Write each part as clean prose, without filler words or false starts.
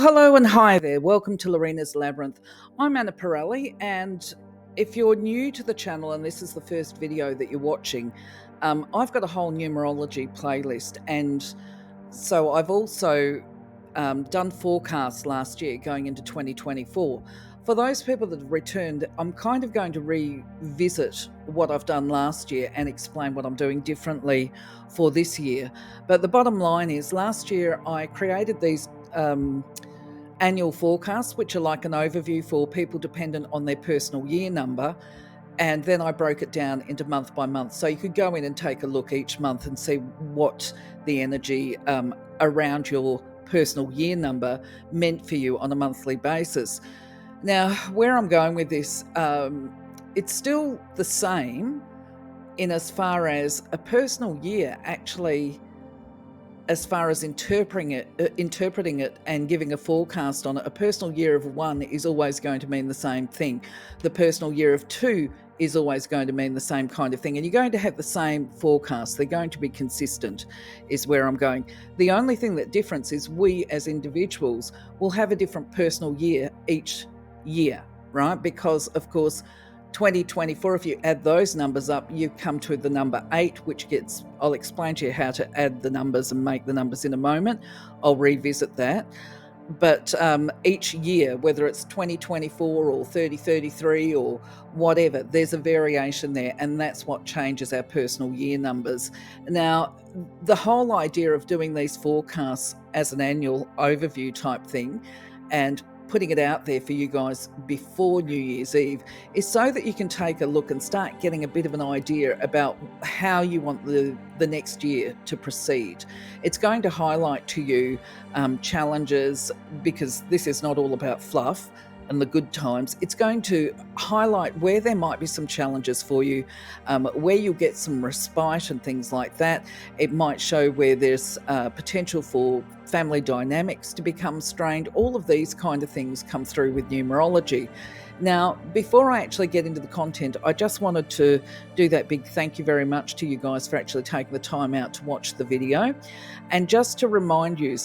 Well, hello and hi there. Welcome to Lorena's Labyrinth. I'm Anna Pirelli, and if you're new to the channel and this is the first video that you're watching, I've got a whole numerology playlist, and so I've also done forecasts last year going into 2024. For those people that have returned, I'm kind of going to revisit what I've done last year and explain what I'm doing differently for this year. But the bottom line is, last year I created these annual forecasts, which are like an overview for people dependent on their personal year number. And then I broke it down into month by month. So you could go in and take a look each month and see what the energy around your personal year number meant for you on a monthly basis. Now, where I'm going with this, it's still the same in as far as a personal year actually, as far as interpreting it and giving a forecast on it. A personal year of 1 is always going to mean the same thing. The personal year of 2 is always going to mean the same kind of thing. And you're going to have the same forecast. They're going to be consistent, is where I'm going. The only thing that differs is we as individuals will have a different personal year each year, right? Because, of course, 2024, if you add those numbers up, you come to the number 8, which gets, I'll explain to you how to add the numbers and make the numbers in a moment. I'll revisit that. But each year, whether it's 2024 or 3033 or whatever, there's a variation there, and that's what changes our personal year numbers. Now, the whole idea of doing these forecasts as an annual overview type thing and putting it out there for you guys before New Year's Eve is so that you can take a look and start getting a bit of an idea about how you want the next year to proceed. It's going to highlight to you challenges, because this is not all about fluff and the good times. It's going to highlight where there might be some challenges for you, where you'll get some respite and things like that. It might show where there's potential for family dynamics to become strained. All of these kind of things come through with numerology. Now, before I actually get into the content, I just wanted to do that big thank you very much to you guys for actually taking the time out to watch the video. And just to remind you,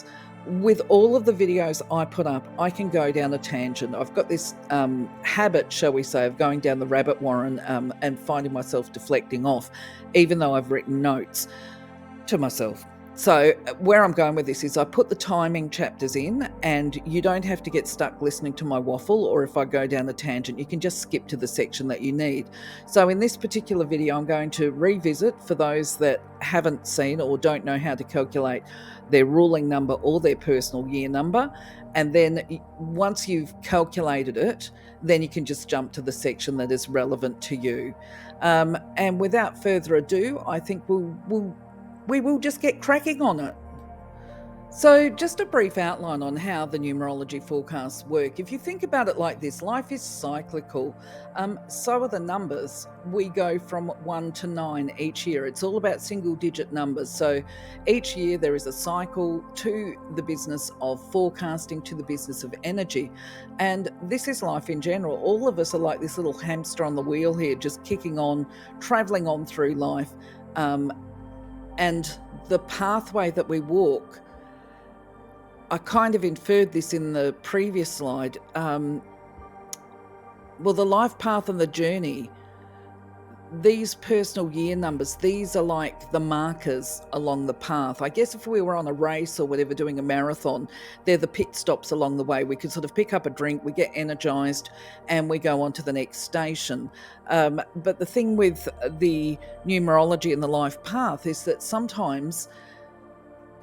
with all of the videos I put up, I can go down a tangent. I've got this habit, shall we say, of going down the rabbit warren and finding myself deflecting off, even though I've written notes to myself. So where I'm going with this is I put the timing chapters in, and you don't have to get stuck listening to my waffle, or if I go down a tangent, you can just skip to the section that you need. So in this particular video, I'm going to revisit, for those that haven't seen or don't know how to calculate their ruling number or their personal year number. And then once you've calculated it, then you can just jump to the section that is relevant to you. And without further ado, I think we will just get cracking on it. So just a brief outline on how the numerology forecasts work. If you think about it like this, life is cyclical. So are the numbers. We go from 1 to 9 each year. It's all about single digit numbers. So each year there is a cycle to the business of forecasting, to the business of energy. And this is life in general. All of us are like this little hamster on the wheel here, just kicking on, traveling on through life. And the pathway that we walk, I kind of inferred this in the previous slide. Well, the life path and the journey, these personal year numbers, these are like the markers along the path. I guess if we were on a race or whatever, doing a marathon, they're the pit stops along the way. We could sort of pick up a drink, we get energized, and we go on to the next station. But the thing with the numerology and the life path is that sometimes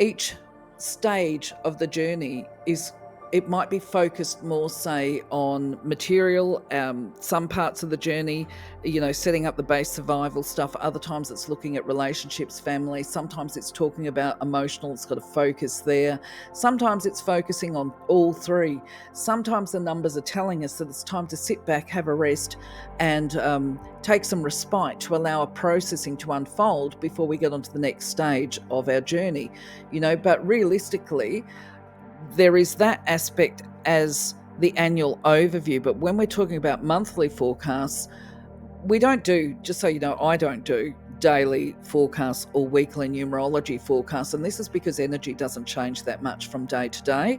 each stage of the journey it might be focused more, say, on material, some parts of the journey, setting up the base survival stuff. Other times it's looking at relationships, family. Sometimes it's talking about emotional, it's got a focus there. Sometimes it's focusing on all three. Sometimes the numbers are telling us that it's time to sit back, have a rest, and take some respite to allow a processing to unfold before we get on to the next stage of our journey. But realistically, there is that aspect as the annual overview. But when we're talking about monthly forecasts, we don't do, just so you know, I don't do daily forecasts or weekly numerology forecasts, and this is because energy doesn't change that much from day to day,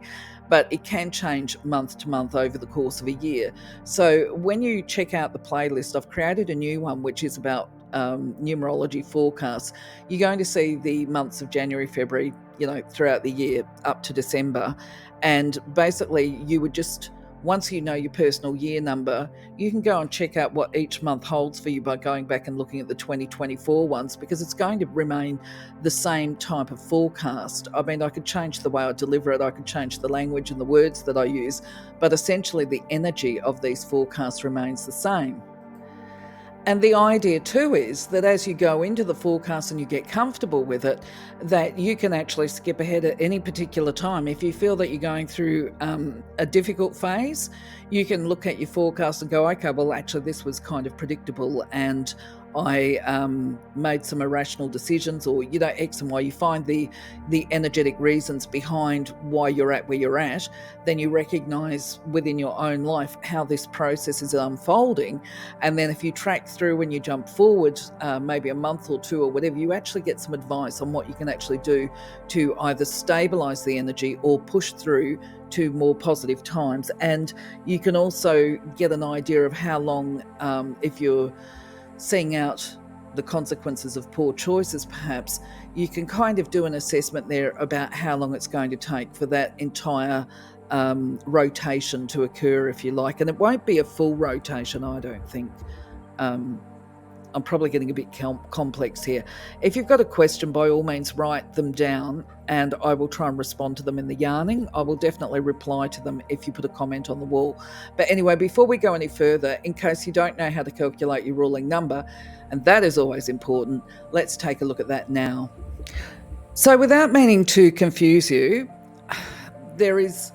but it can change month to month over the course of a year. So when you check out the playlist, I've created a new one which is about numerology forecasts. You're going to see the months of January, February, throughout the year up to December, and basically you would just, once you know your personal year number, you can go and check out what each month holds for you by going back and looking at the 2024 ones, because it's going to remain the same type of forecast. I mean, I could change the way I deliver it, I could change the language and the words that I use, but essentially the energy of these forecasts remains the same. And the idea too is that as you go into the forecast and you get comfortable with it, that you can actually skip ahead at any particular time. If you feel that you're going through a difficult phase, you can look at your forecast and go, okay, well, actually this was kind of predictable, and I made some irrational decisions, or X and Y. You find the energetic reasons behind why you're at where you're at. Then you recognize within your own life how this process is unfolding, and then if you track through and you jump forward maybe a month or two or whatever, you actually get some advice on what you can actually do to either stabilize the energy or push through to more positive times. And you can also get an idea of how long, if you're seeing out the consequences of poor choices, perhaps you can kind of do an assessment there about how long it's going to take for that entire rotation to occur, if you like. And it won't be a full rotation, I don't think. I'm probably getting a bit complex here. If you've got a question, by all means write them down and I will try and respond to them in the yarning. I will definitely reply to them if you put a comment on the wall. But anyway, before we go any further, in case you don't know how to calculate your ruling number, and that is always important, let's take a look at that now. So without meaning to confuse you, there is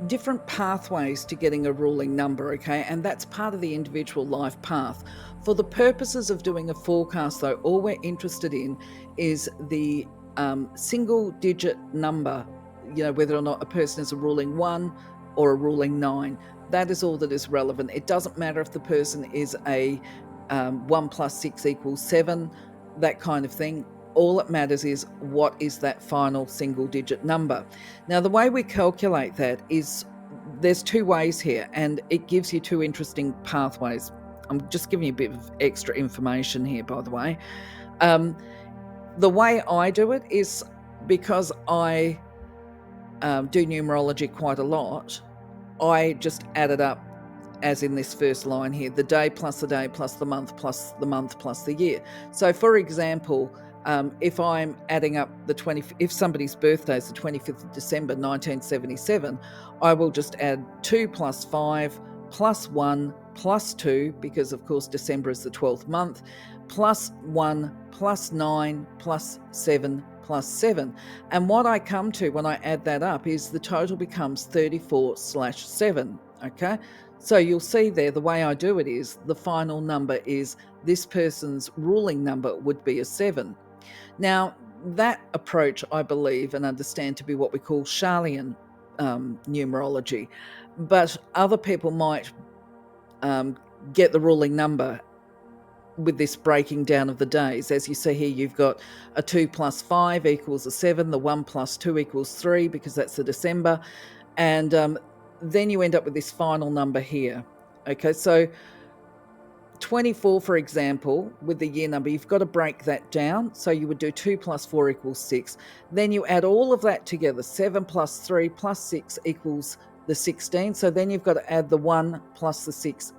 different pathways to getting a ruling number, okay? And that's part of the individual life path. For the purposes of doing a forecast, though, all we're interested in is the single digit number, whether or not a person is a ruling 1 or a ruling 9. That is all that is relevant. It doesn't matter if the person is a 1 plus 6 equals 7, that kind of thing. All that matters is what is that final single digit number. Now, the way we calculate that is, there's two ways here, and it gives you two interesting pathways. I'm just giving you a bit of extra information here, by the way. The way I do it is, because I do numerology quite a lot, I just add it up, as in this first line here, the day plus the day plus the month plus the month plus the year. So for example, if I'm adding up if somebody's birthday is the 25th of December 1977, I will just add 2 plus 5 plus 1 plus 2, because of course December is the 12th month, plus 1 plus 9 plus 7 plus 7. And what I come to when I add that up is the total becomes 34/7, okay? So you'll see there, the way I do it is, the final number is, this person's ruling number would be a 7. Now, that approach I believe and understand to be what we call Charlian numerology, but other people might get the ruling number with this breaking down of the days. As you see here, you've got a 2 plus 5 equals a 7, the 1 plus 2 equals 3, because that's the December, and then you end up with this final number here. Okay, so 24, for example, with the year number, you've got to break that down. So you would do 2 plus 4 equals 6. Then you add all of that together. 7 plus 3 plus 6 equals the 16. So then you've got to add the 1 plus the 6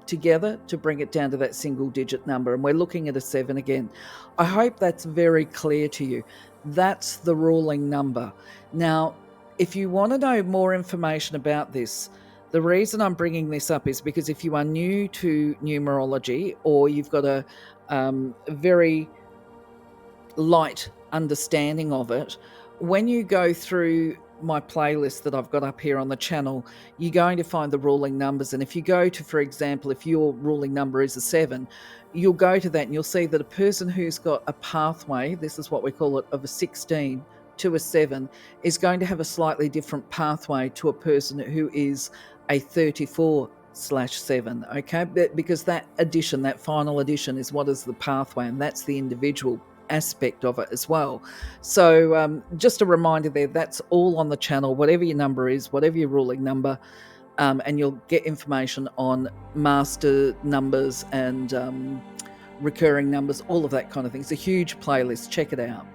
together to bring it down to that single digit number. And we're looking at a 7 again. I hope that's very clear to you. That's the ruling number. Now, if you want to know more information about this, the reason I'm bringing this up is because if you are new to numerology, or you've got a very light understanding of it, when you go through my playlist that I've got up here on the channel, you're going to find the ruling numbers. And if you go to, for example, if your ruling number is a 7, you'll go to that and you'll see that a person who's got a pathway, this is what we call it, of a 16 to a 7, is going to have a slightly different pathway to a person who is a 34 7/7, okay? Because that addition, that final addition, is what is the pathway, and that's the individual aspect of it as well. So just a reminder there, that's all on the channel, whatever your number is, whatever your ruling number, and you'll get information on master numbers and recurring numbers, all of that kind of thing. It's a huge playlist. Check it out.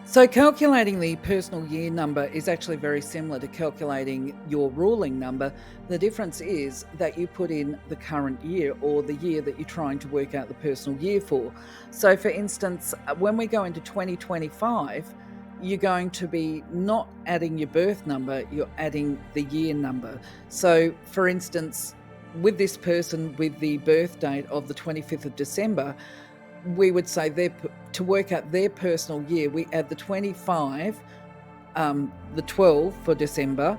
So calculating the personal year number is actually very similar to calculating your ruling number. The difference is that you put in the current year, or the year that you're trying to work out the personal year for. So for instance, when we go into 2025, you're going to be not adding your birth number, you're adding the year number. So for instance, with this person with the birth date of the 25th of December, we would say to work out their personal year, we add the 25, the 12 for December,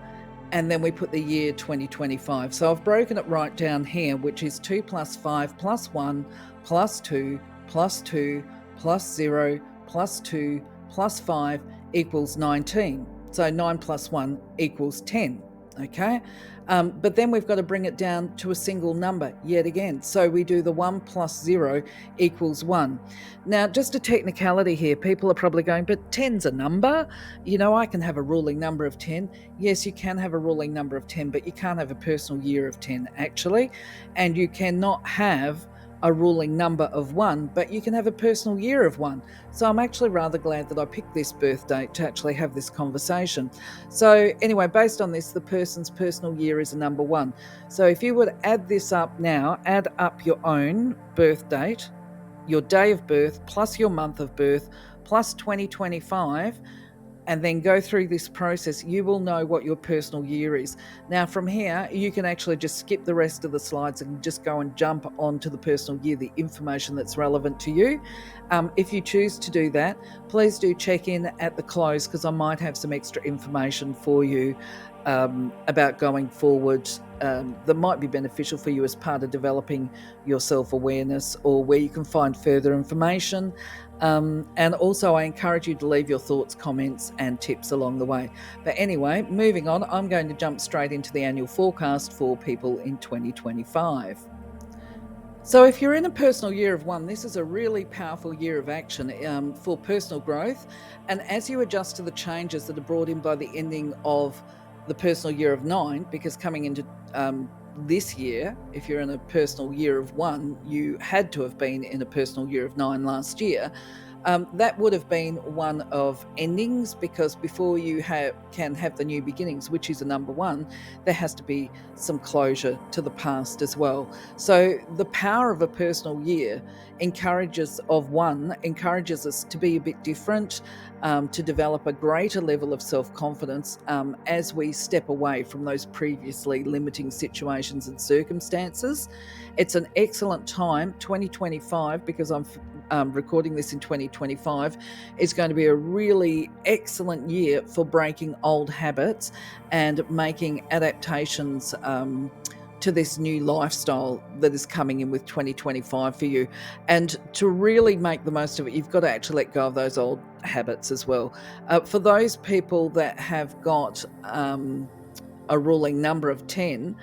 and then we put the year 2025. So I've broken it right down here, which is 2 plus 5 plus 1 plus 2 plus 2 plus 0 plus 2 plus 5 equals 19. So 9 plus 1 equals 10. Okay, but then we've got to bring it down to a single number yet again. So we do the 1 plus 0 equals 1. Now, just a technicality here, people are probably going, but 10's a number. You know, I can have a ruling number of 10. Yes, you can have a ruling number of 10, but you can't have a personal year of 10, actually. And you cannot have a ruling number of 1, but you can have a personal year of 1. So I'm actually rather glad that I picked this birth date to actually have this conversation. So anyway, based on this, the person's personal year is a number 1. So if you would add this up now, add up your own birth date, your day of birth, plus your month of birth, plus 2025, and then go through this process, you will know what your personal year is. Now from here, you can actually just skip the rest of the slides and just go and jump onto the personal year, the information that's relevant to you. If you choose to do that, please do check in at the close, because I might have some extra information for you about going forward that might be beneficial for you as part of developing your self-awareness, or where you can find further information. And also I encourage you to leave your thoughts, comments and tips along the way. But anyway, moving on, I'm going to jump straight into the annual forecast for people in 2025. So if you're in a personal year of 1, this is a really powerful year of action for personal growth. And as you adjust to the changes that are brought in by the ending of the personal year of 9, because coming into this year, if you're in a personal year of 1, you had to have been in a personal year of 9 last year. That would have been one of endings, because before you can have the new beginnings, which is a number 1, there has to be some closure to the past as well. So the power of a personal year encourages us to be a bit different, to develop a greater level of self-confidence as we step away from those previously limiting situations and circumstances. It's an excellent time, 2025, because I'm recording this in 2025, is going to be a really excellent year for breaking old habits and making adaptations to this new lifestyle that is coming in with 2025 for you. And to really make the most of it, you've got to actually let go of those old habits as well. For those people that have got a ruling number of 10,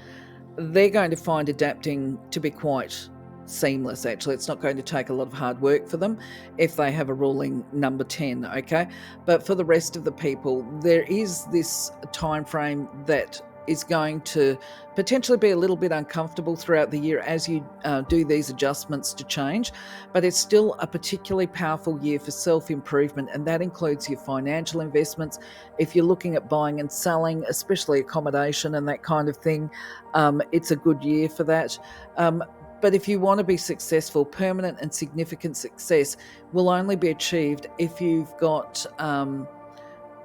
they're going to find adapting to be quite seamless. Actually, it's not going to take a lot of hard work for them if they have a ruling number 10. Okay, but for the rest of the people, there is this time frame that is going to potentially be a little bit uncomfortable throughout the year as you do these adjustments to change, but it's still a particularly powerful year for self-improvement, and that includes your financial investments. If you're looking at buying and selling, especially accommodation and that kind of thing, it's a good year for that. But if you want to be successful, permanent and significant success will only be achieved if you've got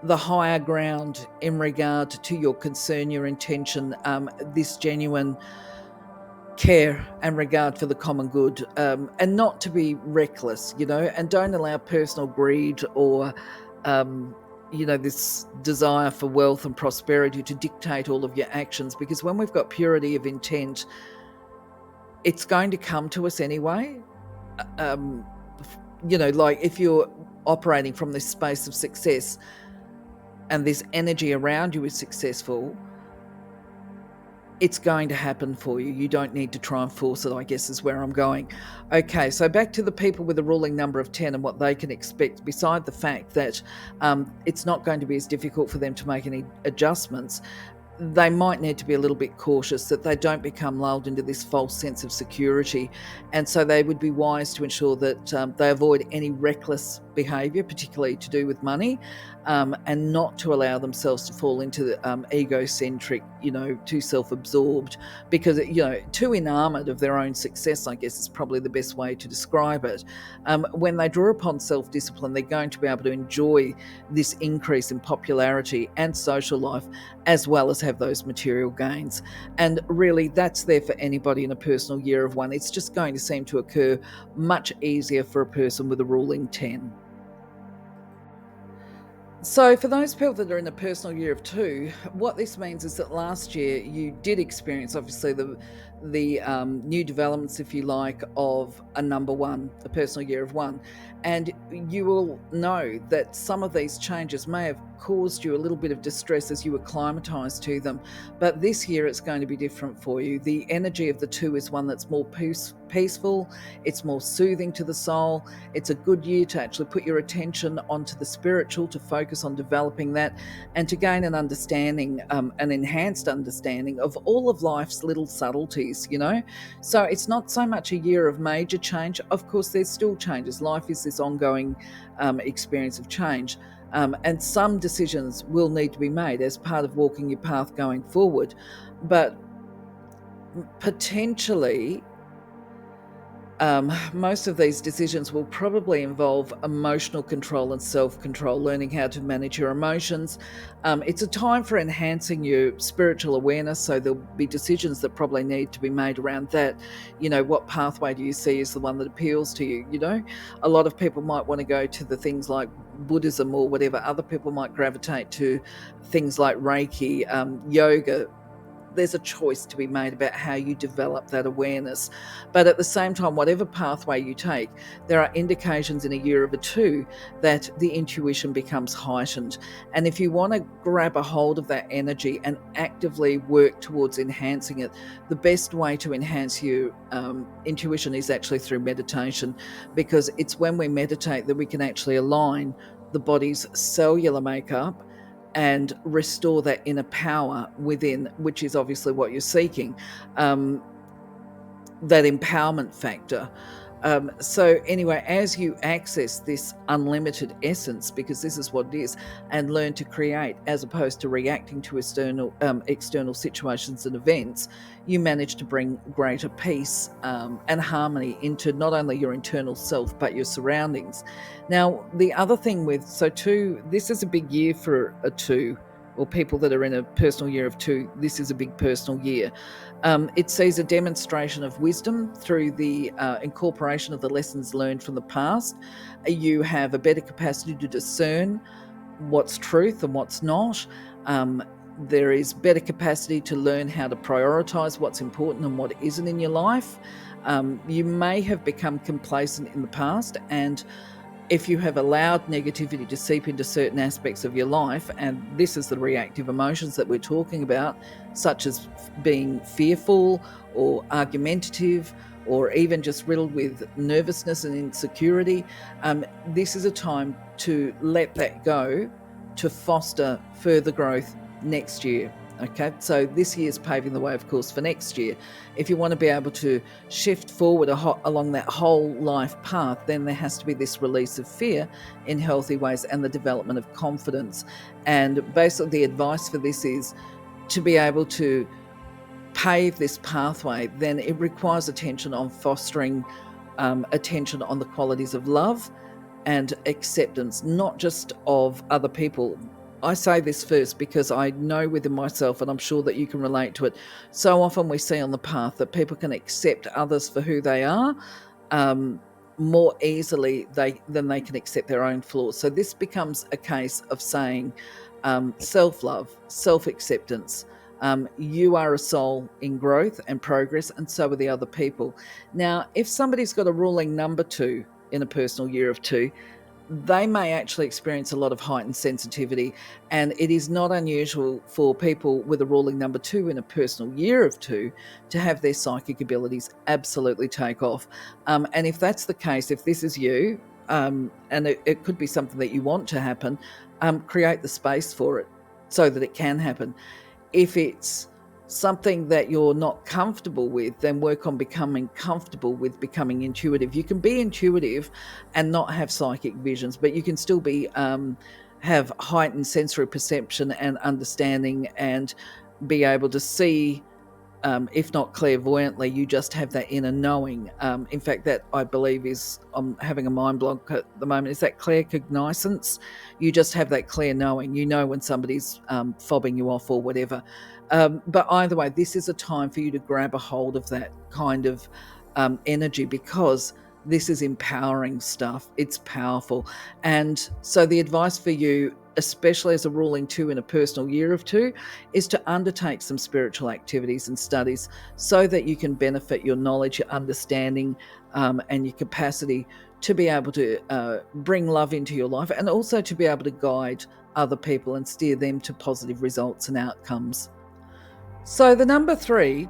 the higher ground in regard to your concern, your intention, this genuine care and regard for the common good, and not to be reckless, and don't allow personal greed or this desire for wealth and prosperity to dictate all of your actions, because when we've got purity of intent, it's going to come to us anyway. Like if you're operating from this space of success and this energy around you is successful, it's going to happen for you. You don't need to try and force it, I guess, is where I'm going. Okay, so back to the people with a ruling number of 10 and what they can expect, beside the fact that it's not going to be as difficult for them to make any adjustments. They might need to be a little bit cautious that they don't become lulled into this false sense of security. And so they would be wise to ensure that they avoid any reckless behaviour, particularly to do with money, and not to allow themselves to fall into the egocentric, too self-absorbed, because, too enamoured of their own success, I guess is probably the best way to describe it. When they draw upon self-discipline, they're going to be able to enjoy this increase in popularity and social life, as well as have those material gains. And really, that's there for anybody in a personal year of 1. It's just going to seem to occur much easier for a person with a ruling 10. So for those people that are in a personal year of 2, what this means is that last year you did experience, obviously, the new developments, if you like, of a number 1, a personal year of 1. And you will know that some of these changes may have caused you a little bit of distress as you acclimatized to them. But this year it's going to be different for you. The energy of the 2 is one that's more peaceful, it's more soothing to the soul. It's a good year to actually put your attention onto the spiritual, to focus on developing that, and to gain an understanding, an enhanced understanding of all of life's little subtleties. So it's not so much a year of major change. Of course, there's still changes. Life is this ongoing experience of change, and some decisions will need to be made as part of walking your path going forward. But potentially, most of these decisions will probably involve emotional control and self-control, learning how to manage your emotions. It's a time for enhancing your spiritual awareness, so there'll be decisions that probably need to be made around that. What pathway do you see as the one that appeals to you? A lot of people might want to go to the things like Buddhism or whatever. Other people might gravitate to things like Reiki, yoga. There's a choice to be made about how you develop that awareness. But at the same time, whatever pathway you take, there are indications in a year of a 2 that the intuition becomes heightened. And if you want to grab a hold of that energy and actively work towards enhancing it, the best way to enhance your intuition is actually through meditation, because it's when we meditate that we can actually align the body's cellular makeup and restore that inner power within, which is obviously what you're seeking, that empowerment factor. So anyway, as you access this unlimited essence, because this is what it is, and learn to create as opposed to reacting to external situations and events, you manage to bring greater peace and harmony into not only your internal self, but your surroundings. Now, the other thing so 2, this is a big year for a 2, or people that are in a personal year of 2, this is a big personal year. It sees a demonstration of wisdom through the incorporation of the lessons learned from the past. You have a better capacity to discern what's truth and what's not. There is better capacity to learn how to prioritize what's important and what isn't in your life. You may have become complacent in the past, and if you have allowed negativity to seep into certain aspects of your life, and this is the reactive emotions that we're talking about, such as being fearful or argumentative, or even just riddled with nervousness and insecurity, this is a time to let that go, to foster further growth next year. Okay, so this year's paving the way, of course, for next year. If you want to be able to shift forward along that whole life path, then there has to be this release of fear in healthy ways and the development of confidence. And basically the advice for this is to be able to pave this pathway, then it requires attention on fostering attention on the qualities of love and acceptance, not just of other people. I say this first because I know within myself, and I'm sure that you can relate to it, so often we see on the path that people can accept others for who they are more easily than they can accept their own flaws. So this becomes a case of saying self-love, self-acceptance. You are a soul in growth and progress, and so are the other people. Now, if somebody's got a ruling number 2 in a personal year of 2, they may actually experience a lot of heightened sensitivity, and it is not unusual for people with a ruling number 2 in a personal year of 2 to have their psychic abilities absolutely take off. And if that's the case, if this is you, and it could be something that you want to happen, create the space for it so that it can happen. If it's something that you're not comfortable with, then work on becoming comfortable with becoming intuitive. You can be intuitive and not have psychic visions, but you can still be have heightened sensory perception and understanding, and be able to see, if not clairvoyantly, you just have that inner knowing. In fact, that I believe is, I'm having a mind block at the moment, is that claircognizance. You just have that clear knowing. You know when somebody's fobbing you off or whatever. But either way, this is a time for you to grab a hold of that kind of energy, because this is empowering stuff. It's powerful. And so the advice for you, especially as a ruling 2 in a personal year of 2, is to undertake some spiritual activities and studies so that you can benefit your knowledge, your understanding, and your capacity to be able to bring love into your life, and also to be able to guide other people and steer them to positive results and outcomes. So the number 3,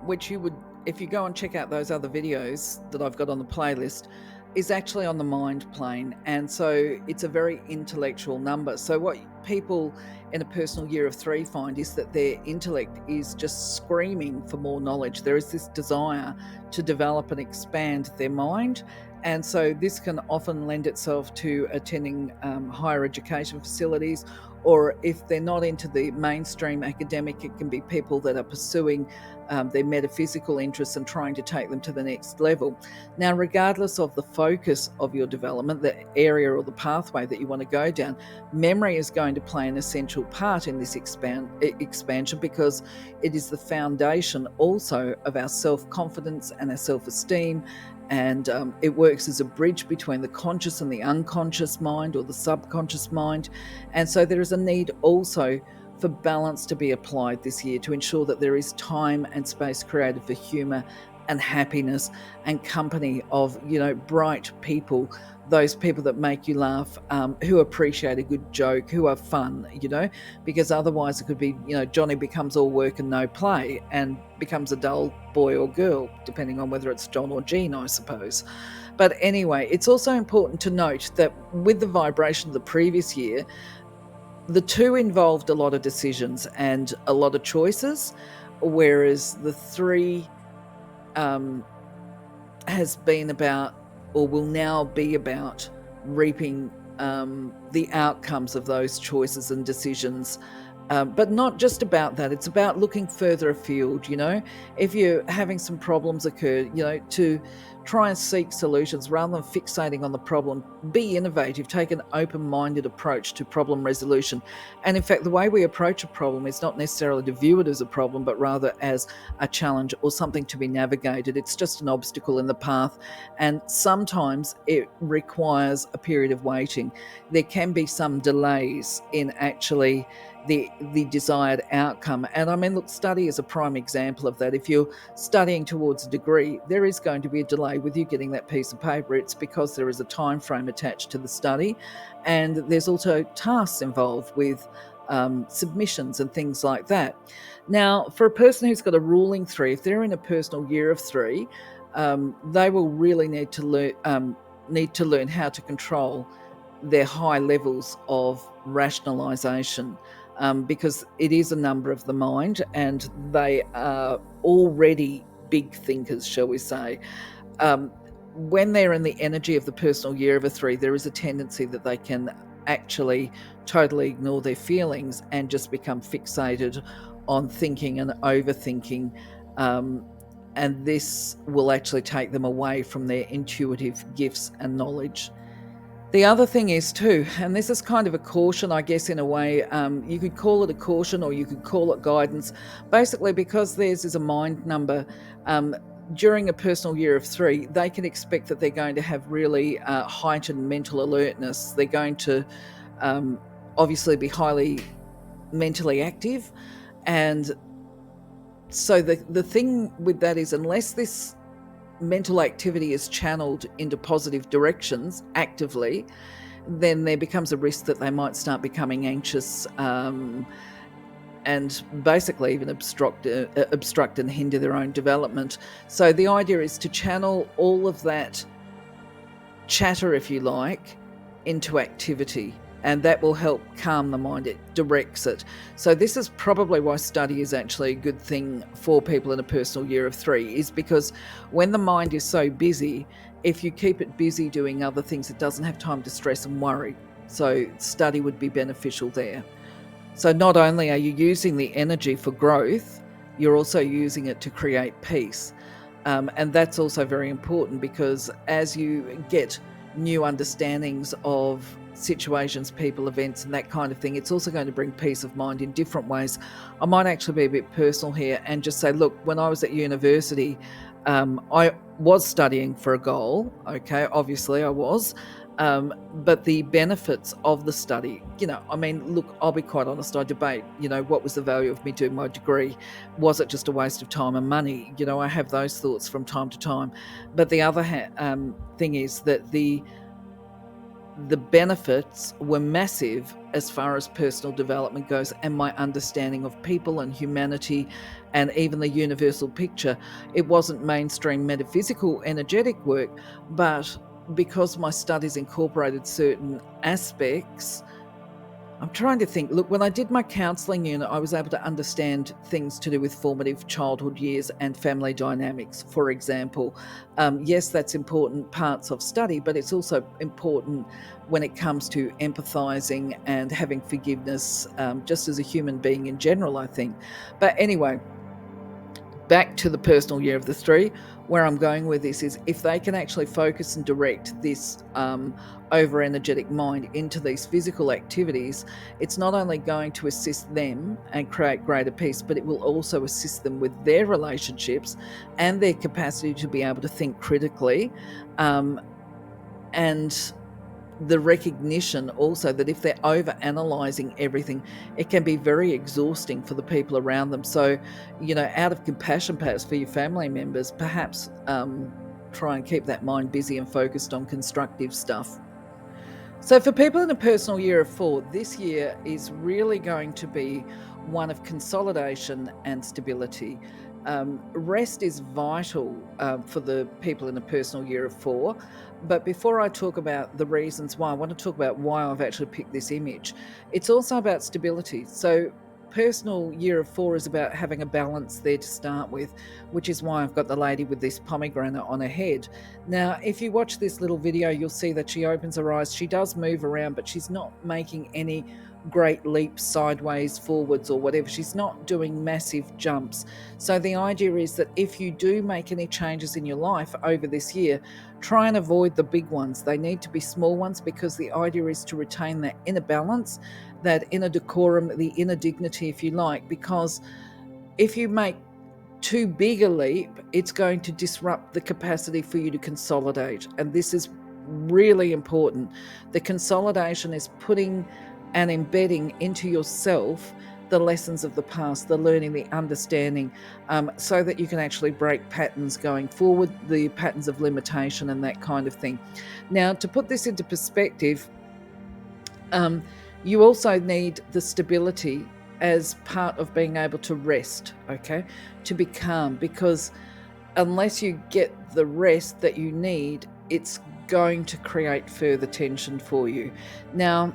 which you would, if you go and check out those other videos that I've got on the playlist, is actually on the mind plane. And so it's a very intellectual number. So what people in a personal year of 3 find is that their intellect is just screaming for more knowledge. There is this desire to develop and expand their mind. And so this can often lend itself to attending higher education facilities, or if they're not into the mainstream academic, it can be people that are pursuing their metaphysical interests and trying to take them to the next level. Now, regardless of the focus of your development, the area or the pathway that you want to go down, memory is going to play an essential part in this expansion, because it is the foundation also of our self-confidence and our self-esteem. And it works as a bridge between the conscious and the unconscious mind, or the subconscious mind. And so there is a need also for balance to be applied this year, to ensure that there is time and space created for humor and happiness and company of, bright people, those people that make you laugh, who appreciate a good joke, who are fun, because otherwise it could be, Johnny becomes all work and no play and becomes a dull boy or girl, depending on whether it's John or Jean, I suppose. But anyway, it's also important to note that with the vibration of the previous year, the 2 involved a lot of decisions and a lot of choices, whereas the 3 has been about, or will now be about, reaping the outcomes of those choices and decisions. But not just about that. It's about looking further afield, if you're having some problems occur, to try and seek solutions rather than fixating on the problem. Be innovative, take an open-minded approach to problem resolution. And in fact, the way we approach a problem is not necessarily to view it as a problem, but rather as a challenge or something to be navigated. It's just an obstacle in the path. And sometimes it requires a period of waiting. There can be some delays in actually the desired outcome. And I mean, look, study is a prime example of that. If you're studying towards a degree, there is going to be a delay with you getting that piece of paper. It's because there is a time frame attached to the study, and there's also tasks involved with submissions and things like that. Now, for a person who's got a ruling 3, if they're in a personal year of 3, they will really need to learn how to control their high levels of rationalization, because it is a number of the mind, and they are already big thinkers, shall we say. When they're in the energy of the personal year of a 3, there is a tendency that they can actually totally ignore their feelings and just become fixated on thinking and overthinking. And this will actually take them away from their intuitive gifts and knowledge. The other thing is too, and this is kind of a caution, I guess, in a way, you could call it a caution or you could call it guidance, basically because theirs is a mind number. During a personal year of 3, they can expect that they're going to have really heightened mental alertness. They're going to obviously be highly mentally active. And so the thing with that is, unless this mental activity is channeled into positive directions actively, then there becomes a risk that they might start becoming anxious, and basically even obstruct and hinder their own development. So the idea is to channel all of that chatter, if you like, into activity, and that will help calm the mind. It directs it. So this is probably why study is actually a good thing for people in a personal year of 3, is because when the mind is so busy, if you keep it busy doing other things, it doesn't have time to stress and worry. So study would be beneficial there. So not only are you using the energy for growth, you're also using it to create peace. And that's also very important, because as you get new understandings of situations, people, events, and that kind of thing, it's also going to bring peace of mind in different ways. I might actually be a bit personal here and just say, look, when I was at university, I was studying for a goal. Okay, obviously I was. But the benefits of the study, I mean, look, I'll be quite honest, I debate, what was the value of me doing my degree? Was it just a waste of time and money? I have those thoughts from time to time. But the other thing is that the benefits were massive as far as personal development goes, and my understanding of people and humanity and even the universal picture. It wasn't mainstream metaphysical energetic work, but because my studies incorporated certain aspects, I'm trying to think. Look, when I did my counselling unit, I was able to understand things to do with formative childhood years and family dynamics, for example. Yes, that's important parts of study, but it's also important when it comes to empathising and having forgiveness, just as a human being in general, I think. But anyway, back to the personal year of the 3, where I'm going with this is, if they can actually focus and direct this over energetic mind into these physical activities, it's not only going to assist them and create greater peace, but it will also assist them with their relationships and their capacity to be able to think critically, and the recognition also that if they're over analyzing everything, it can be very exhausting for the people around them. So, out of compassion perhaps for your family members, perhaps try and keep that mind busy and focused on constructive stuff. So for people in a personal year of 4, this year is really going to be one of consolidation and stability. Rest is vital for the people in a personal year of 4. But before I talk about the reasons why, I want to talk about why I've actually picked this image. It's also about stability. So personal year of 4 is about having a balance there to start with, which is why I've got the lady with this pomegranate on her head. Now, if you watch this little video, you'll see that she opens her eyes. She does move around, but she's not making any great leaps sideways, forwards, or whatever. She's not doing massive jumps. So the idea is that if you do make any changes in your life over this year, try and avoid the big ones. They need to be small ones, because the idea is to retain that inner balance, that inner decorum, the inner dignity, if you like, because if you make too big a leap, it's going to disrupt the capacity for you to consolidate. And this is really important. The consolidation is putting and embedding into yourself the lessons of the past, the learning, the understanding, so that you can actually break patterns going forward, the patterns of limitation and that kind of thing. Now, to put this into perspective, you also need the stability as part of being able to rest, okay, to be calm, because unless you get the rest that you need, it's going to create further tension for you. Now,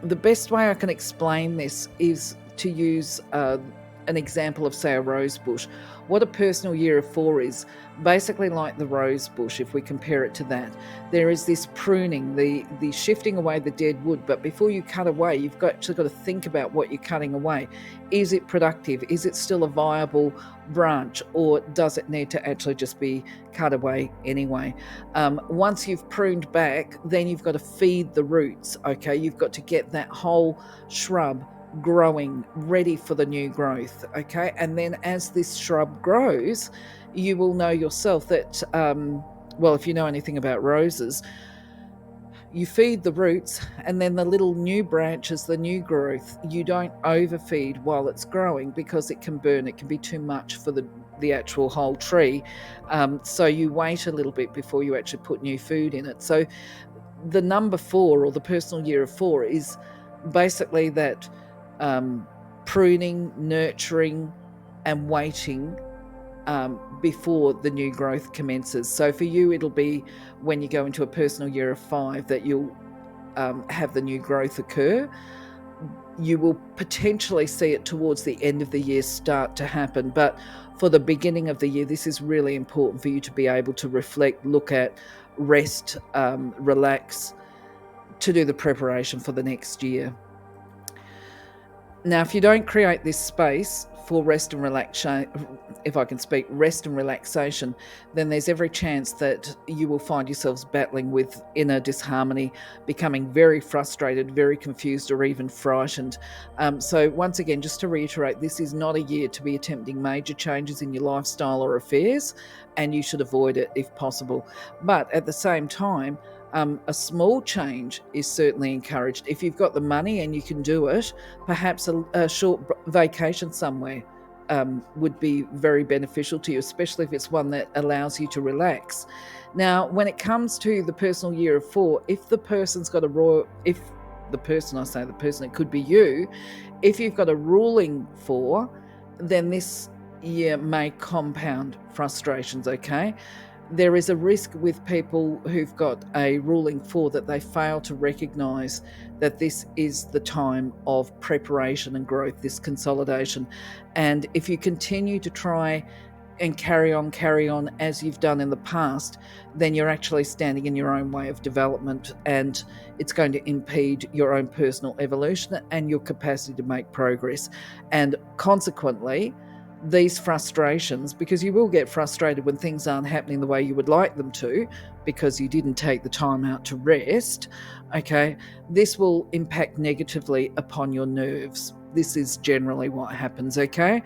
the best way I can explain this is to use an example of, say, a rose bush. What a personal year of 4 is, basically like the rose bush, if we compare it to that. There is this pruning, the shifting away the dead wood, but before you cut away, you've actually got to think about what you're cutting away. Is it productive? Is it still a viable branch, or does it need to actually just be cut away anyway? Once you've pruned back, then you've got to feed the roots, okay? You've got to get that whole shrub growing, ready for the new growth, okay? And then as this shrub grows, you will know yourself that, well, if you know anything about roses, you feed the roots, and then the little new branches, the new growth, you don't overfeed while it's growing, because it can burn, it can be too much for the actual whole tree. So you wait a little bit before you actually put new food in it. So the number 4, or the personal year of 4, is basically that pruning, nurturing, and waiting before the new growth commences. So for you, it'll be when you go into a personal year of 5 that you'll have the new growth occur. You will potentially see it towards the end of the year start to happen, but for the beginning of the year, this is really important for you to be able to reflect, look at, rest, relax, to do the preparation for the next year. Now, if you don't create this space for rest and relaxation, if I can speak, rest and relaxation, then there's every chance that you will find yourselves battling with inner disharmony, becoming very frustrated, very confused, or even frightened. So once again, just to reiterate, this is not a year to be attempting major changes in your lifestyle or affairs, and you should avoid it if possible. But at the same time, a small change is certainly encouraged. If you've got the money and you can do it, perhaps a short vacation somewhere would be very beneficial to you, especially if it's one that allows you to relax. Now, when it comes to the personal year of 4, if the person's got it could be you, if you've got a ruling 4, then this year may compound frustrations, okay? There is a risk with people who've got a ruling 4 that they fail to recognize that this is the time of preparation and growth, this consolidation. And if you continue to try and carry on as you've done in the past, then you're actually standing in your own way of development, and it's going to impede your own personal evolution and your capacity to make progress. And consequently, these frustrations, because you will get frustrated when things aren't happening the way you would like them to, because you didn't take the time out to rest, okay, this will impact negatively upon your nerves. This is generally what happens, okay?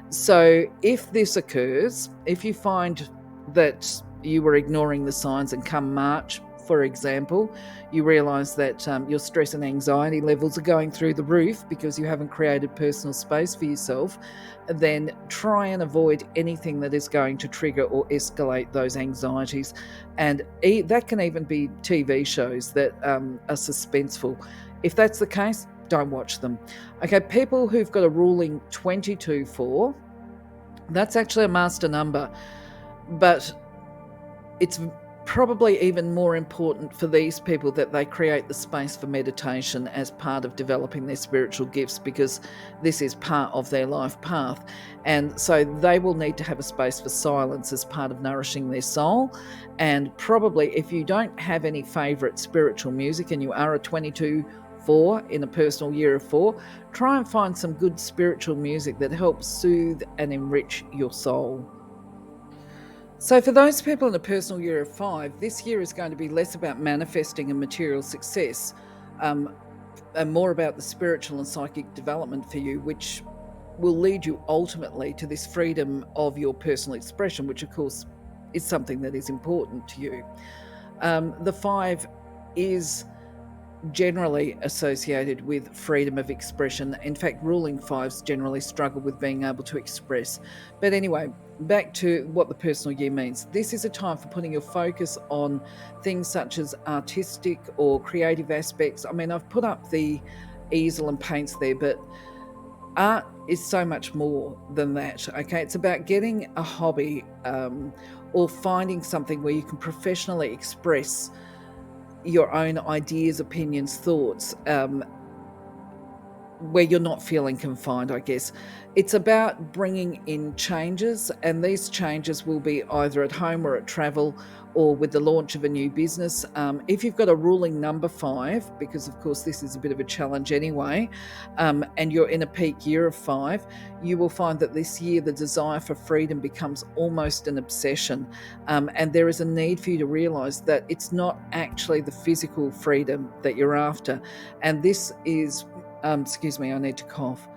So if this occurs, if you find that you were ignoring the signs and come March, for example, you realize that your stress and anxiety levels are going through the roof because you haven't created personal space for yourself, then try and avoid anything that is going to trigger or escalate those anxieties. And that can even be TV shows that are suspenseful. If that's the case, don't watch them. Okay, people who've got a ruling 22-4, that's actually a master number, but it's probably even more important for these people that they create the space for meditation as part of developing their spiritual gifts, because this is part of their life path. And so they will need to have a space for silence as part of nourishing their soul. And probably if you don't have any favorite spiritual music and you are a 22-4 in a personal year of 4, try and find some good spiritual music that helps soothe and enrich your soul. So for those people in a personal year of 5, this year is going to be less about manifesting and material success, and more about the spiritual and psychic development for you, which will lead you ultimately to this freedom of your personal expression, which of course is something that is important to you. The 5 is generally associated with freedom of expression. In fact, ruling 5s generally struggle with being able to express. But anyway, back to what the personal year means. This is a time for putting your focus on things such as artistic or creative aspects. I mean, I've put up the easel and paints there, but art is so much more than that, okay? It's about getting a hobby or finding something where you can professionally express your own ideas, opinions, thoughts, where you're not feeling confined, I guess. It's about bringing in changes, and these changes will be either at home or at travel or with the launch of a new business. If you've got a ruling number 5, because of course this is a bit of a challenge anyway, and you're in a peak year of 5, you will find that this year the desire for freedom becomes almost an obsession. And there is a need for you to realize that it's not actually the physical freedom that you're after. And this is, excuse me, I need to cough.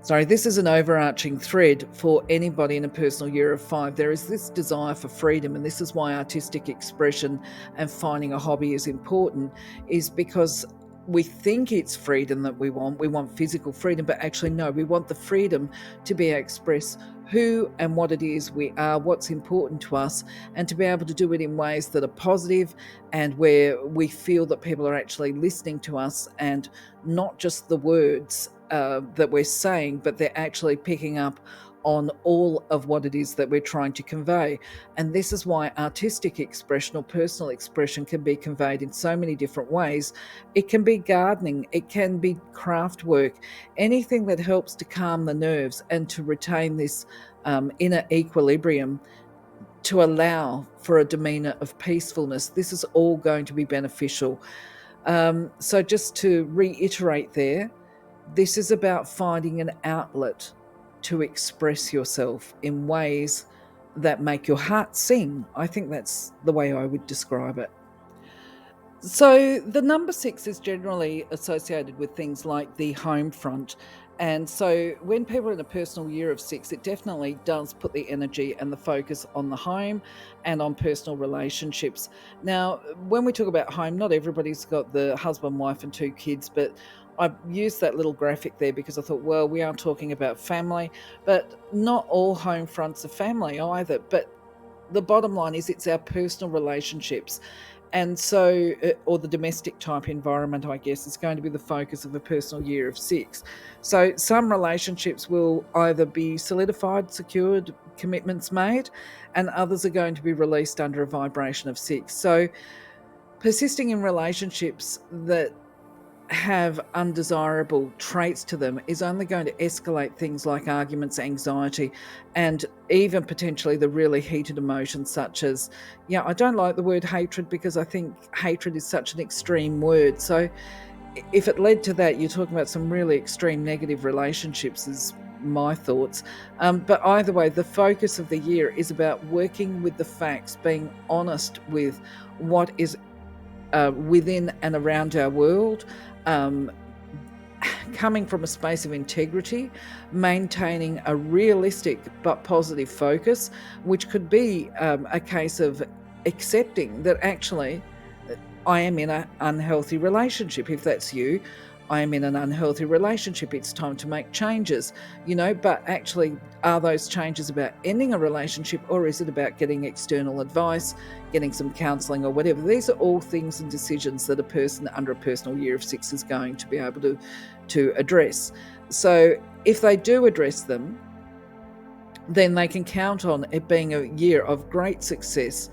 Sorry, this is an overarching thread for anybody in a personal year of 5. There is this desire for freedom, and this is why artistic expression and finding a hobby is important, is because we think it's freedom that we want physical freedom, but actually no, we want the freedom to be able to express who and what it is we are, what's important to us, and to be able to do it in ways that are positive and where we feel that people are actually listening to us, and not just the words that we're saying, but they're actually picking up on all of what it is that we're trying to convey. And this is why artistic expression or personal expression can be conveyed in so many different ways. It can be gardening, it can be craft work, anything that helps to calm the nerves and to retain this inner equilibrium, to allow for a demeanor of peacefulness. This is all going to be beneficial. So just to reiterate there, this is about finding an outlet to express yourself in ways that make your heart sing. I think that's the way I would describe it. So the number 6 is generally associated with things like the home front. And so when people are in a personal year of 6, it definitely does put the energy and the focus on the home and on personal relationships. Now, when we talk about home, not everybody's got the husband, wife, and 2 kids, but I used that little graphic there because I thought, well, we are talking about family, but not all home fronts are family either. But the bottom line is it's our personal relationships. And so, or the domestic type environment, I guess, is going to be the focus of a personal year of 6. So some relationships will either be solidified, secured, commitments made, and others are going to be released under a vibration of 6. So persisting in relationships that have undesirable traits to them is only going to escalate things like arguments, anxiety, and even potentially the really heated emotions such as, I don't like the word hatred because I think hatred is such an extreme word. So if it led to that, you're talking about some really extreme negative relationships, is my thoughts. But either way, the focus of the year is about working with the facts, being honest with what is within and around our world, coming from a space of integrity, maintaining a realistic but positive focus, which could be a case of accepting that actually I am in an unhealthy relationship. If that's you, I am in an unhealthy relationship. It's time to make changes, but actually, are those changes about ending a relationship, or is it about getting external advice, getting some counseling or whatever? These are all things and decisions that a person under a personal year of 6 is going to be able to address. So if they do address them, then they can count on it being a year of great success,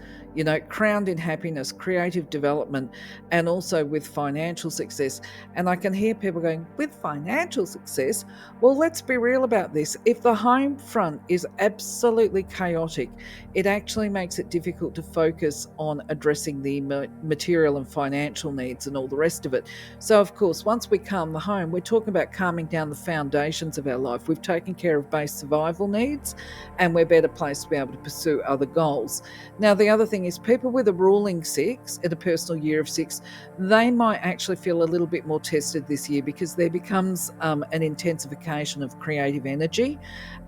crowned in happiness, creative development, and also with financial success. And I can hear people going, with financial success? Well, let's be real about this. If the home front is absolutely chaotic, it actually makes it difficult to focus on addressing the material and financial needs and all the rest of it. So, of course, once we calm the home, we're talking about calming down the foundations of our life. We've taken care of base survival needs, and we're better placed to be able to pursue other goals. Now, the other thing is, people with a ruling 6 in a personal year of 6, they might actually feel a little bit more tested this year because there becomes an intensification of creative energy.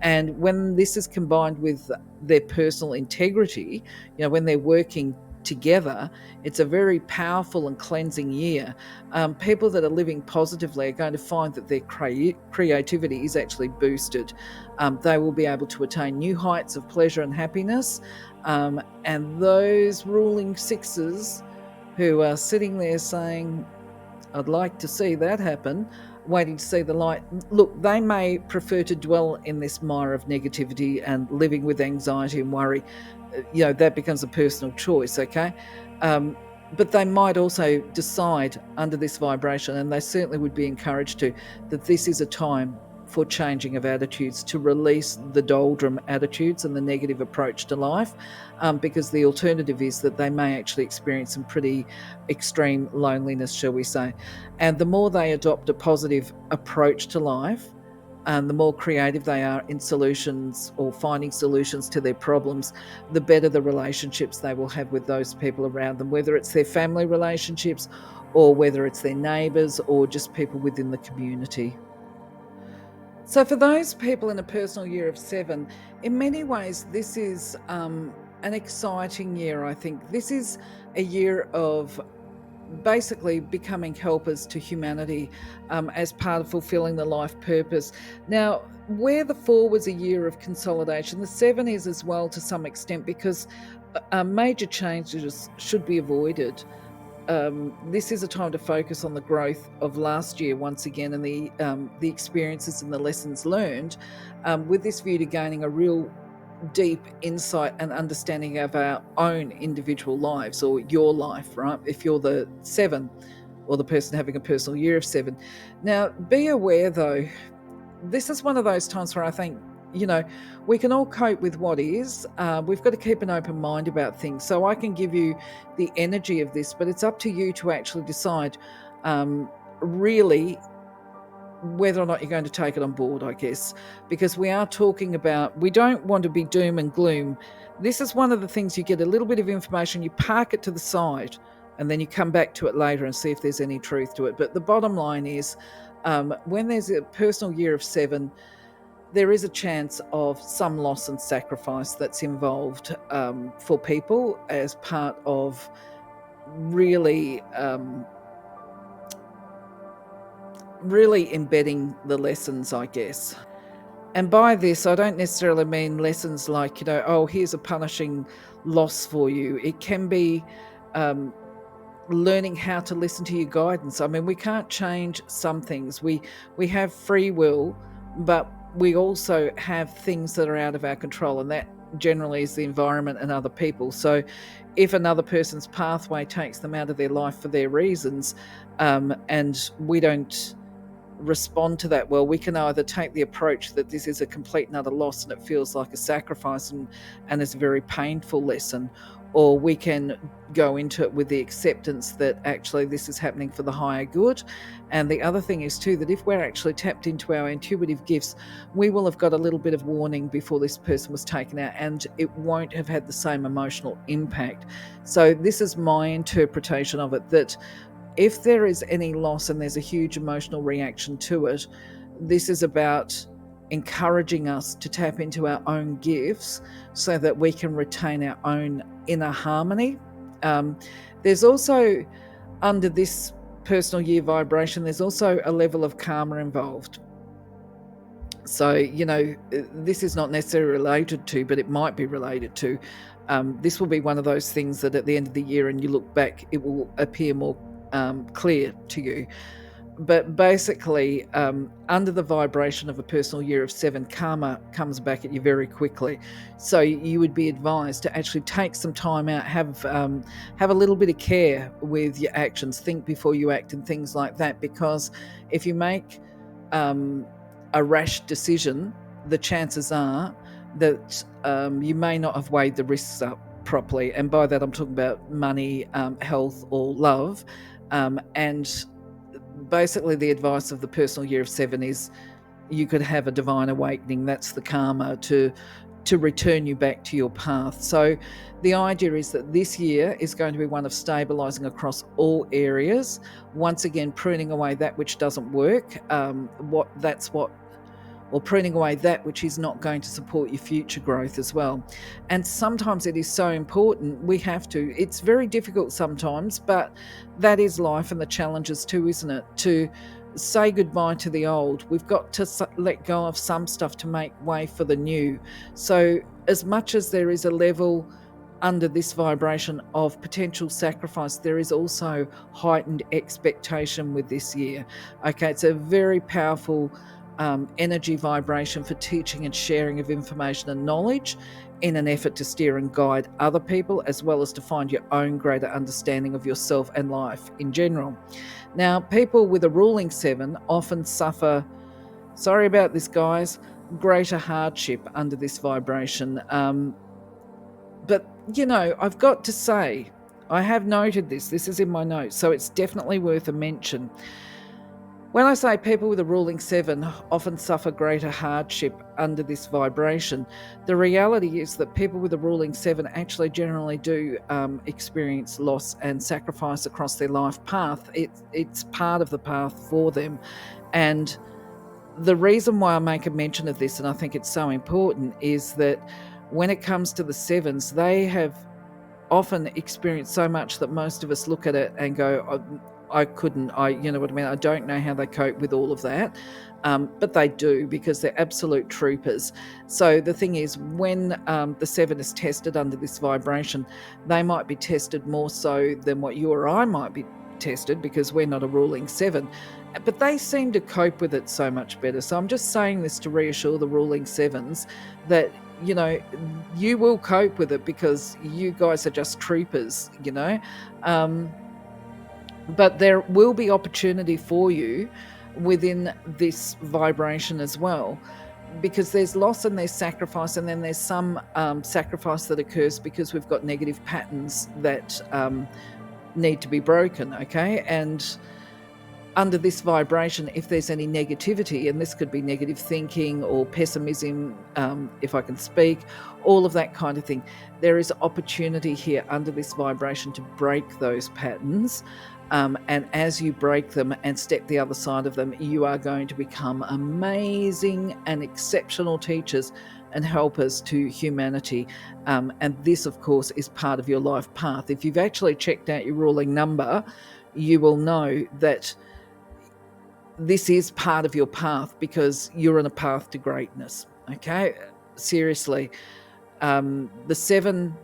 And when this is combined with their personal integrity, when they're working together, it's a very powerful and cleansing year. People that are living positively are going to find that their creativity is actually boosted. They will be able to attain new heights of pleasure and happiness. And those ruling 6s who are sitting there saying, I'd like to see that happen, waiting to see the light. Look, they may prefer to dwell in this mire of negativity and living with anxiety and worry. That becomes a personal choice, okay? But they might also decide under this vibration, and they certainly would be encouraged to, that this is a time for changing of attitudes, to release the doldrum attitudes and the negative approach to life, because the alternative is that they may actually experience some pretty extreme loneliness, shall we say. And the more they adopt a positive approach to life, and the more creative they are in solutions or finding solutions to their problems, the better the relationships they will have with those people around them, whether it's their family relationships or whether it's their neighbours or just people within the community. So for those people in a personal year of 7, in many ways, this is an exciting year, I think. This is a year of basically becoming helpers to humanity as part of fulfilling the life purpose. Now, where the 4 was a year of consolidation, the 7 is as well to some extent, because major changes should be avoided. This is a time to focus on the growth of last year once again, and the experiences and the lessons learned, with this view to gaining a real deep insight and understanding of our own individual lives, or your life, right? If you're the 7 or the person having a personal year of 7. Now, be aware though, this is one of those times where I think, we can all cope with what is. We've got to keep an open mind about things. So I can give you the energy of this, but it's up to you to actually decide really whether or not you're going to take it on board, I guess, because we are talking about, we don't want to be doom and gloom. This is one of the things, you get a little bit of information, you park it to the side, and then you come back to it later and see if there's any truth to it. But the bottom line is, when there's a personal year of 7, there is a chance of some loss and sacrifice that's involved for people as part of really embedding the lessons, I guess. And by this, I don't necessarily mean lessons like, oh, here's a punishing loss for you. It can be learning how to listen to your guidance. I mean, we can't change some things. We have free will, but we also have things that are out of our control, and that generally is the environment and other people. So if another person's pathway takes them out of their life for their reasons, and we don't respond to that well, we can either take the approach that this is a complete and utter loss and it feels like a sacrifice and it's a very painful lesson, or we can go into it with the acceptance that actually this is happening for the higher good. And the other thing is too, that if we're actually tapped into our intuitive gifts, we will have got a little bit of warning before this person was taken out, and it won't have had the same emotional impact. So this is my interpretation of it, that if there is any loss and there's a huge emotional reaction to it, this is about encouraging us to tap into our own gifts so that we can retain our own inner harmony. There's also, under this personal year vibration, there's also a level of karma involved. So, this is not necessarily related to, but it might be related to. This will be one of those things that at the end of the year, and you look back, it will appear more clear to you. But basically, under the vibration of a personal year of 7, karma comes back at you very quickly. So you would be advised to actually take some time out, have a little bit of care with your actions, think before you act and things like that, because if you make a rash decision, the chances are that you may not have weighed the risks up properly. And by that, I'm talking about money, health, or love. And basically the advice of the personal year of 7 is you could have a divine awakening. That's the karma to return you back to your path. So the idea is that this year is going to be one of stabilizing across all areas, once again pruning away that which doesn't work, or pruning away that which is not going to support your future growth as well. And sometimes it is so important, we have to. It's very difficult sometimes, but that is life and the challenges too, isn't it? To say goodbye to the old. We've got to let go of some stuff to make way for the new. So as much as there is a level under this vibration of potential sacrifice, there is also heightened expectation with this year. Okay, it's a very powerful energy vibration for teaching and sharing of information and knowledge in an effort to steer and guide other people, as well as to find your own greater understanding of yourself and life in general. Now, people with a ruling 7 often suffer, sorry about this guys, greater hardship under this vibration. But, I've got to say, I have noted this is in my notes, so it's definitely worth a mention. When I say people with a ruling 7 often suffer greater hardship under this vibration, the reality is that people with a ruling 7 actually generally do experience loss and sacrifice across their life path. It's part of the path for them. And the reason why I make a mention of this, and I think it's so important, is that when it comes to the 7s, they have often experience so much that most of us look at it and go, I couldn't, you know what I mean? I don't know how they cope with all of that. But they do, because they're absolute troopers. So the thing is, when the 7 is tested under this vibration, they might be tested more so than what you or I might be tested, because we're not a ruling 7. But they seem to cope with it so much better. So I'm just saying this to reassure the ruling 7s that, you know, you will cope with it, because you guys are just troopers, you know. But there will be opportunity for you within this vibration as well, because there's loss and there's sacrifice, and then there's some sacrifice that occurs because we've got negative patterns that need to be broken, okay? And under this vibration, if there's any negativity, and this could be negative thinking or pessimism, if I can speak, all of that kind of thing, there is opportunity here under this vibration to break those patterns. And as you break them and step the other side of them, you are going to become amazing and exceptional teachers and helpers to humanity. And this, of course, is part of your life path. If you've actually checked out your ruling number, you will know that this is part of your path, because you're on a path to greatness. Okay, seriously, the 7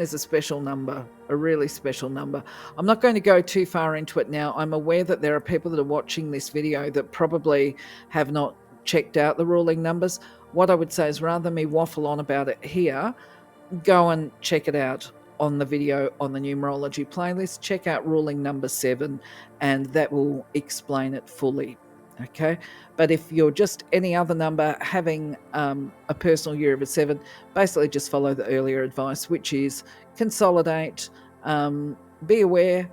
is a special number, a really special number. I'm not going to go too far into it now. I'm aware that there are people that are watching this video that probably have not checked out the ruling numbers. What I would say is, rather than me waffle on about it here, go and check it out on the video on the numerology playlist. Check out ruling number 7, and that will explain it fully. Okay, but if you're just any other number having a personal year of a 7, basically just follow the earlier advice, which is consolidate, be aware,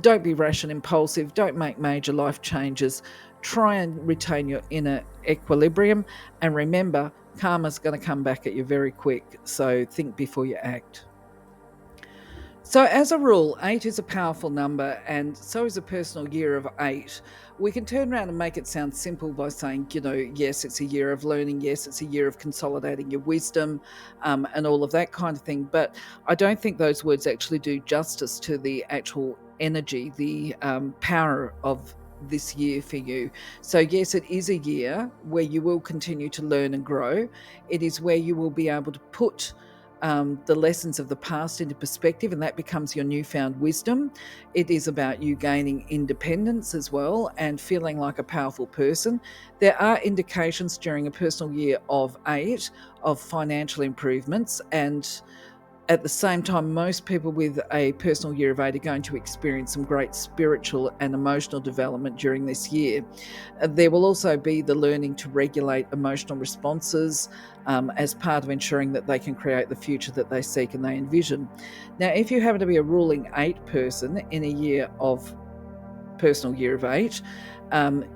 don't be rash and impulsive, don't make major life changes, try and retain your inner equilibrium, and remember, karma's going to come back at you very quick, so think before you act. So as a rule, 8 is a powerful number, and so is a personal year of 8. We can turn around and make it sound simple by saying, you know, yes, it's a year of learning, yes, it's a year of consolidating your wisdom, and all of that kind of thing. But I don't think those words actually do justice to the actual energy, the power of this year for you. So yes, it is a year where you will continue to learn and grow. It is where you will be able to put the lessons of the past into perspective, and that becomes your newfound wisdom. It is about you gaining independence as well and feeling like a powerful person. There are indications during a personal year of 8 of financial improvements, and at the same time, most people with a personal year of 8 are going to experience some great spiritual and emotional development during this year. There will also be the learning to regulate emotional responses as part of ensuring that they can create the future that they seek and they envision. Now, if you happen to be a ruling 8 person in a year of personal year of 8,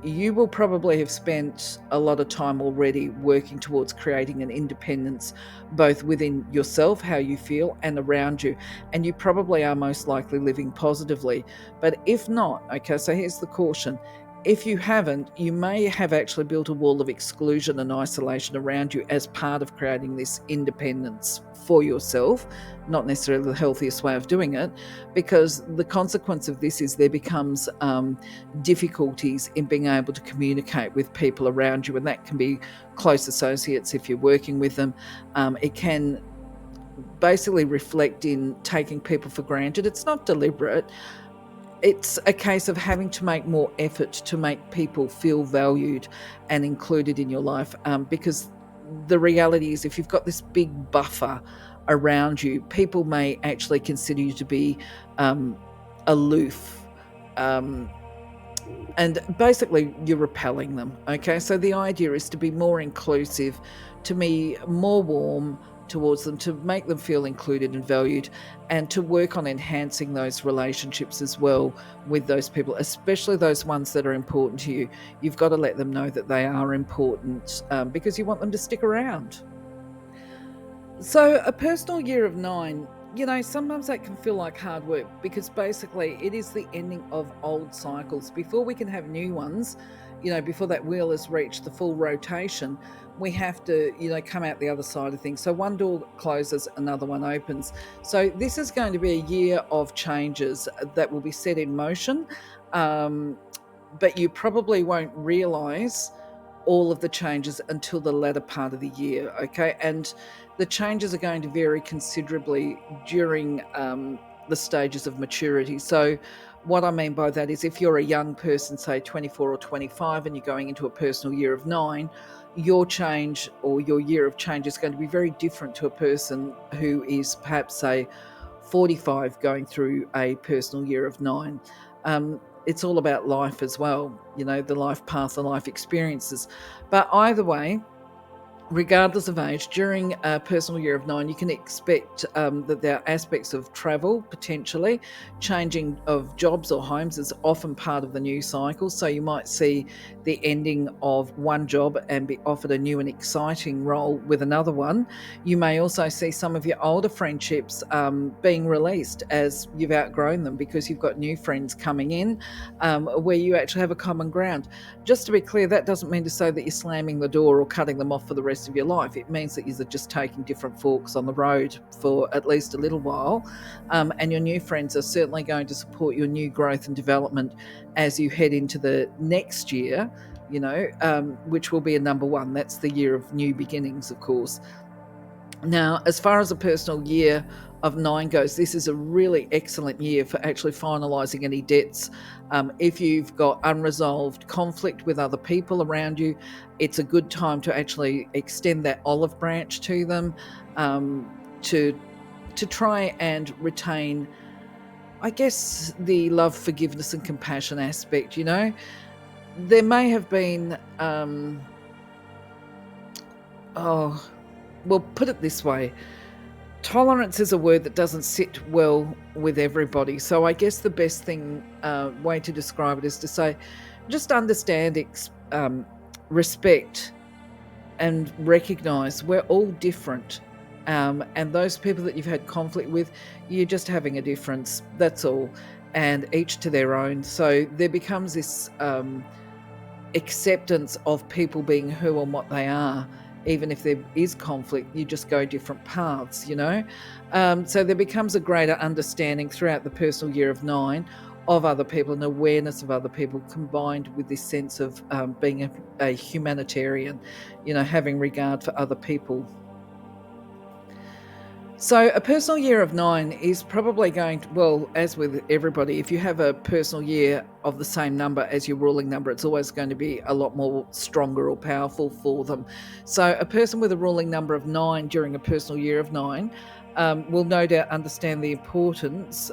you will probably have spent a lot of time already working towards creating an independence, both within yourself, how you feel, and around you. And you probably are most likely living positively. But if not, okay, so here's the caution. If you haven't, you may have actually built a wall of exclusion and isolation around you as part of creating this independence for yourself, not necessarily the healthiest way of doing it, because the consequence of this is there becomes difficulties in being able to communicate with people around you, and that can be close associates if you're working with them. It can basically reflect in taking people for granted. It's not deliberate. It's a case of having to make more effort to make people feel valued and included in your life, because the reality is, if you've got this big buffer around you, people may actually consider you to be aloof, and basically you're repelling them. Okay, so the idea is to be more inclusive, to be more warm towards them, to make them feel included and valued, and to work on enhancing those relationships as well with those people, especially those ones that are important to you. You've got to let them know that they are important, because you want them to stick around. So a personal year of 9, you know, sometimes that can feel like hard work, because basically it is the ending of old cycles. Before we can have new ones, before that wheel has reached the full rotation, we have to, come out the other side of things. So one door closes, another one opens. So this is going to be a year of changes that will be set in motion. But you probably won't realize all of the changes until the latter part of the year, okay? And the changes are going to vary considerably during the stages of maturity. So what I mean by that is, if you're a young person, say 24 or 25, and you're going into a personal year of 9, your change or your year of change is going to be very different to a person who is perhaps, say, 45 going through a personal year of 9. It's all about life as well, the life path, the life experiences. But either way, regardless of age, during a personal year of 9, you can expect that there are aspects of travel, potentially. Changing of jobs or homes is often part of the new cycle. So you might see the ending of one job and be offered a new and exciting role with another one. You may also see some of your older friendships being released as you've outgrown them, because you've got new friends coming in where you actually have a common ground. Just to be clear, that doesn't mean to say that you're slamming the door or cutting them off for the rest of your life. It means that you're just taking different forks on the road for at least a little while, and your new friends are certainly going to support your new growth and development as you head into the next year, which will be a number 1. That's the year of new beginnings, of course. Now, as far as a personal year of 9 goes, this is a really excellent year for actually finalising any debts. If you've got unresolved conflict with other people around you, it's a good time to actually extend that olive branch to them, to try and retain, I guess, the love, forgiveness and compassion aspect. There may have been well, put it this way. Tolerance is a word that doesn't sit well with everybody. So I guess the best way to describe it is to say, just understand, respect, and recognize we're all different. And those people that you've had conflict with, you're just having a difference. That's all. And each to their own. So there becomes this acceptance of people being who and what they are. Even if there is conflict, you just go different paths, So there becomes a greater understanding throughout the personal year of 9 of other people, and awareness of other people, combined with this sense of being a humanitarian, having regard for other people. So a personal year of 9 is probably going to, well, as with everybody, if you have a personal year of the same number as your ruling number, it's always going to be a lot more stronger or powerful for them. So a person with a ruling number of 9 during a personal year of 9 will no doubt understand the importance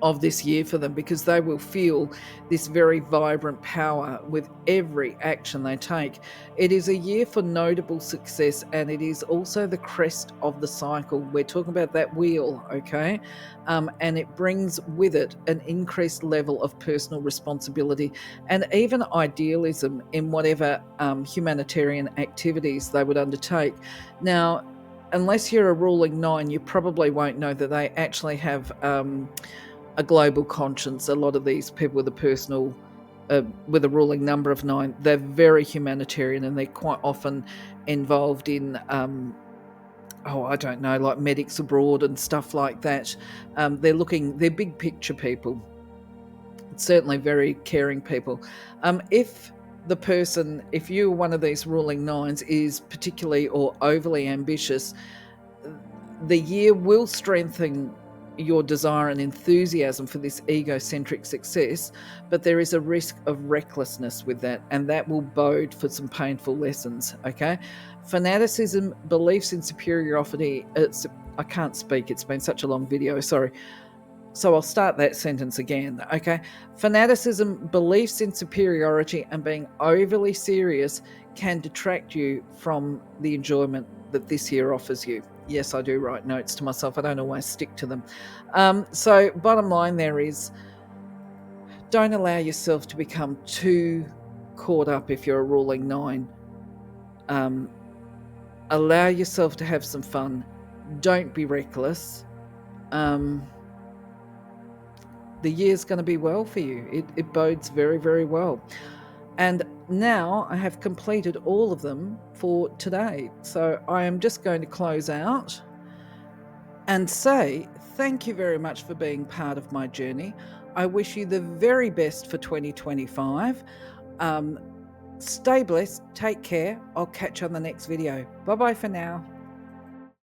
of this year for them, because they will feel this very vibrant power with every action they take. It is a year for notable success, and it is also the crest of the cycle. We're talking about that wheel, okay? And it brings with it an increased level of personal responsibility and even idealism in whatever humanitarian activities they would undertake. Now, unless you're a ruling 9, you probably won't know that they actually have a global conscience. A lot of these people with with a ruling number of 9, they're very humanitarian, and they're quite often involved in I don't know, like medics abroad and stuff like that. They're big picture people, certainly very caring people. If you're one of these ruling 9s, is particularly or overly ambitious, the year will strengthen your desire and enthusiasm for this egocentric success, but there is a risk of recklessness with that, and that will bode for some painful lessons, okay? Fanaticism, beliefs in superiority, I can't speak, it's been such a long video, sorry. So I'll start that sentence again, okay? Fanaticism, beliefs in superiority, and being overly serious can detract you from the enjoyment that this year offers you. Yes, I do write notes to myself. I don't always stick to them. So bottom line there is, don't allow yourself to become too caught up if you're a ruling 9. Allow yourself to have some fun. Don't be reckless. the year's going to be well for you. It bodes very, very well. And now I have completed all of them for today. So I am just going to close out and say thank you very much for being part of my journey. I wish you the very best for 2025. Stay blessed. Take care. I'll catch you on the next video. Bye-bye for now.